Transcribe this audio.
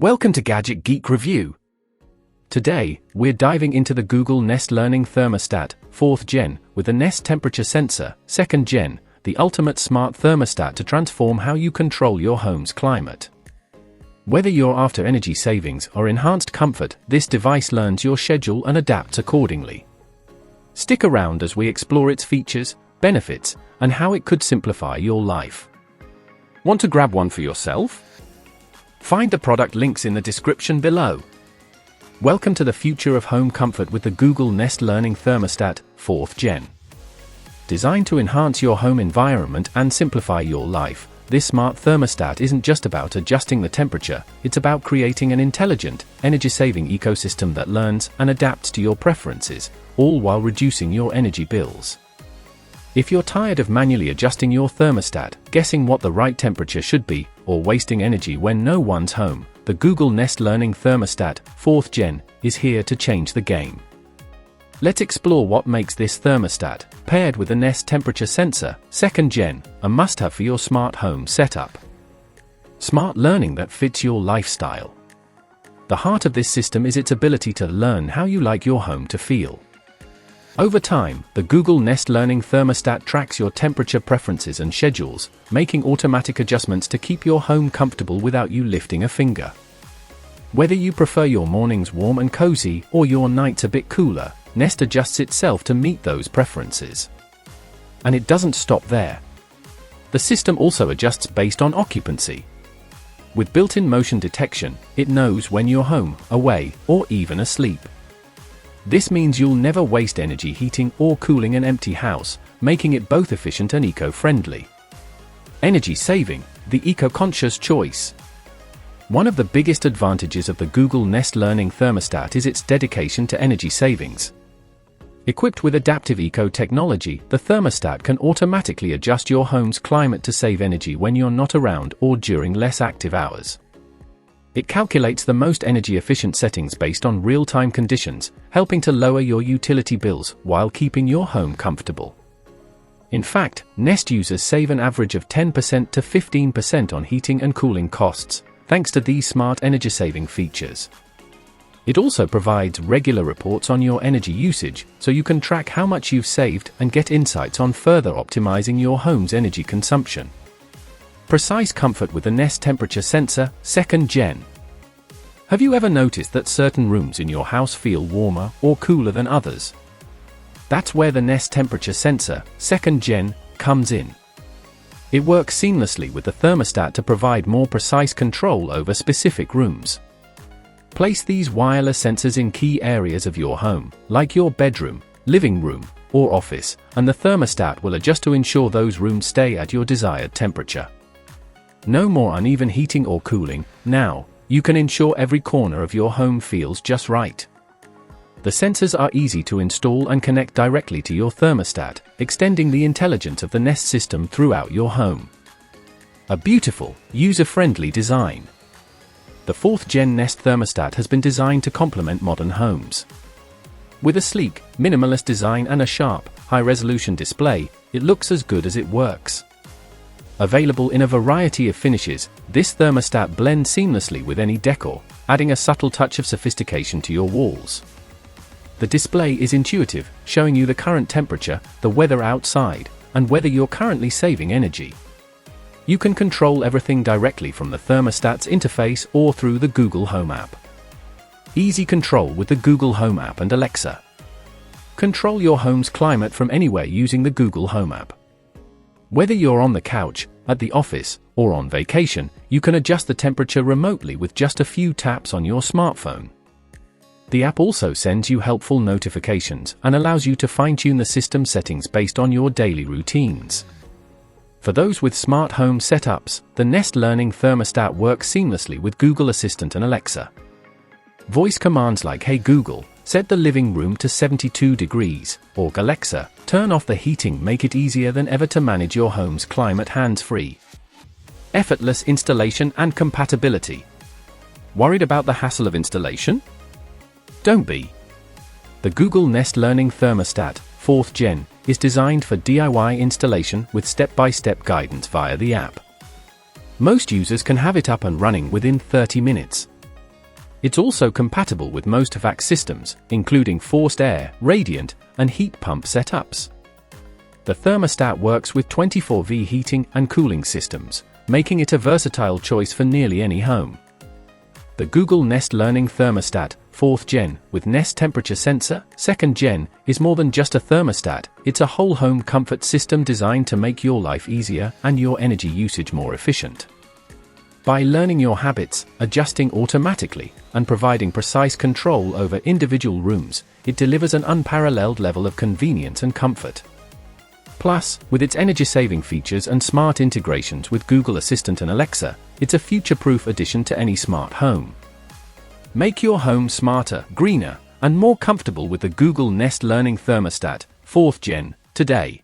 Welcome to Gadget Geek Review. Today, we're diving into the Google Nest Learning Thermostat, 4th Gen, with the Nest Temperature Sensor, 2nd Gen, the ultimate smart thermostat to transform how you control your home's climate. Whether you're after energy savings or enhanced comfort, this device learns your schedule and adapts accordingly. Stick around as we explore its features, benefits, and how it could simplify your life. Want to grab one for yourself? Find the product links in the description below. Welcome to the future of home comfort with the Google Nest Learning Thermostat, 4th Gen. Designed to enhance your home environment and simplify your life, this smart thermostat isn't just about adjusting the temperature, it's about creating an intelligent, energy-saving ecosystem that learns and adapts to your preferences, all while reducing your energy bills. If you're tired of manually adjusting your thermostat, guessing what the right temperature should be, or wasting energy when no one's home, the Google Nest Learning Thermostat, 4th Gen, is here to change the game. Let's explore what makes this thermostat, paired with the Nest Temperature Sensor, 2nd Gen, a must-have for your smart home setup. Smart learning that fits your lifestyle. The heart of this system is its ability to learn how you like your home to feel. Over time, the Google Nest Learning Thermostat tracks your temperature preferences and schedules, making automatic adjustments to keep your home comfortable without you lifting a finger. Whether you prefer your mornings warm and cozy or your nights a bit cooler, Nest adjusts itself to meet those preferences. And it doesn't stop there. The system also adjusts based on occupancy. With built-in motion detection, it knows when you're home, away, or even asleep. This means you'll never waste energy heating or cooling an empty house, making it both efficient and eco-friendly. Energy saving, the eco-conscious choice. One of the biggest advantages of the Google Nest Learning Thermostat is its dedication to energy savings. Equipped with adaptive eco-technology, the thermostat can automatically adjust your home's climate to save energy when you're not around or during less active hours. It calculates the most energy-efficient settings based on real-time conditions, helping to lower your utility bills while keeping your home comfortable. In fact, Nest users save an average of 10% to 15% on heating and cooling costs, thanks to these smart energy-saving features. It also provides regular reports on your energy usage, so you can track how much you've saved and get insights on further optimizing your home's energy consumption. Precise comfort with the Nest Temperature Sensor, 2nd Gen. Have you ever noticed that certain rooms in your house feel warmer or cooler than others? That's where the Nest Temperature Sensor, 2nd Gen, comes in. It works seamlessly with the thermostat to provide more precise control over specific rooms. Place these wireless sensors in key areas of your home, like your bedroom, living room, or office, and the thermostat will adjust to ensure those rooms stay at your desired temperature. No more uneven heating or cooling. Now, you can ensure every corner of your home feels just right. The sensors are easy to install and connect directly to your thermostat, extending the intelligence of the Nest system throughout your home. A beautiful, user-friendly design. The 4th Gen Nest thermostat has been designed to complement modern homes. With a sleek, minimalist design and a sharp, high-resolution display, it looks as good as it works. Available in a variety of finishes, this thermostat blends seamlessly with any decor, adding a subtle touch of sophistication to your walls. The display is intuitive, showing you the current temperature, the weather outside, and whether you're currently saving energy. You can control everything directly from the thermostat's interface or through the Google Home app. Easy control with the Google Home app and Alexa. Control your home's climate from anywhere using the Google Home app. Whether you're on the couch, at the office, or on vacation, you can adjust the temperature remotely with just a few taps on your smartphone. The app also sends you helpful notifications and allows you to fine-tune the system settings based on your daily routines. For those with smart home setups, the Nest Learning Thermostat works seamlessly with Google Assistant and Alexa. Voice commands like "Hey Google, set the living room to 72 degrees, or Alexa, turn off the heating" make it easier than ever to manage your home's climate hands-free. Effortless installation and compatibility. Worried about the hassle of installation? Don't be. The Google Nest Learning Thermostat, 4th Gen, is designed for DIY installation with step-by-step guidance via the app. Most users can have it up and running within 30 minutes. It's also compatible with most HVAC systems, including forced air, radiant, and heat pump setups. The thermostat works with 24V heating and cooling systems, making it a versatile choice for nearly any home. The Google Nest Learning Thermostat, 4th Gen, with Nest Temperature Sensor, 2nd Gen, is more than just a thermostat, it's a whole home comfort system designed to make your life easier and your energy usage more efficient. By learning your habits, adjusting automatically, and providing precise control over individual rooms, it delivers an unparalleled level of convenience and comfort. Plus, with its energy-saving features and smart integrations with Google Assistant and Alexa, it's a future-proof addition to any smart home. Make your home smarter, greener, and more comfortable with the Google Nest Learning Thermostat, 4th Gen, today.